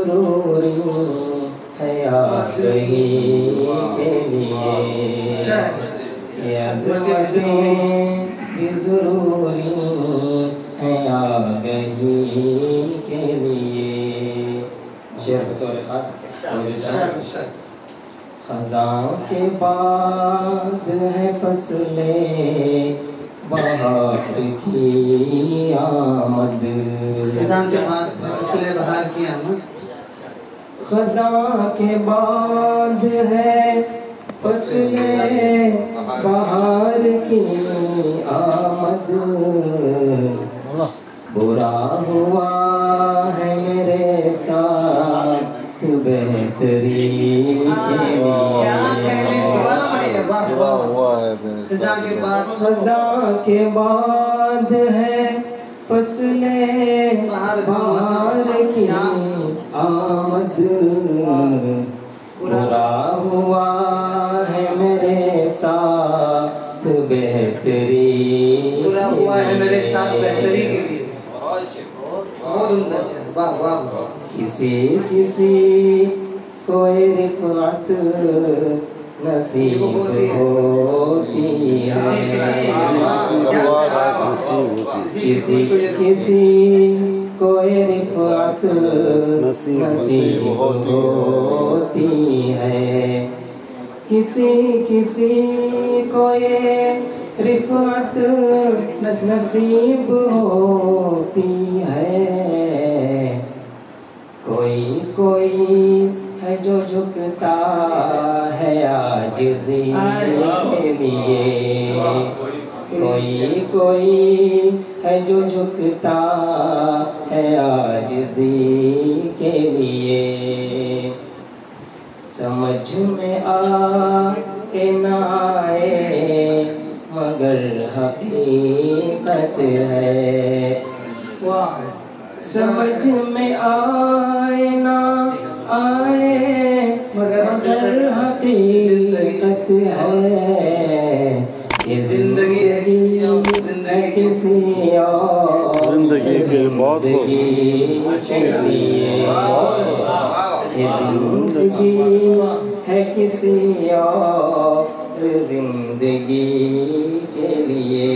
ضروری ہے آگہی کے لیے، یہ عظمتیں بھی ضروری ہیں آگہی کے لیے۔ شعر بطور خاص خزاں کے بعد ہے فصل بہار کی آمد، خزاں کے بعد فصل بہار کی آمد، خزاں کے بعد ہے فصل بہار کی آمد، برا ہوا ہے میرے ساتھ بہتری کے لیے، خزاں کے بعد ہے فصل بہار کی آمد، برا ہوا ہے میرے ساتھ بہتری، برا ہوا ہے میرے ساتھ بہتری کے لیے۔ بہت عمدہ شعر، واہ واہ واہ۔ کسی کسی کو رفعت نصیب ہوتی ہے، کسی کسی کو رفعت نصیب ہوتی ہے، کسی کسی کو یہ رفعت نصیب ہوتی ہے، کوئی کوئی ہے جو جھکتا ہے عاجزی کے لیے، کوئی کوئی ہے جو جھکتا ہے عاجزی کے لیے، سمجھ میں آئے نہ آئے مگر حقیقت ہے، سمجھ میں آئے نہ آئے مگر حقیقت ہے، یہ زندگی ہے کسی اور زندگی کے بہت کے لیے، یہ زندگی ہے کسی اور زندگی کے لیے،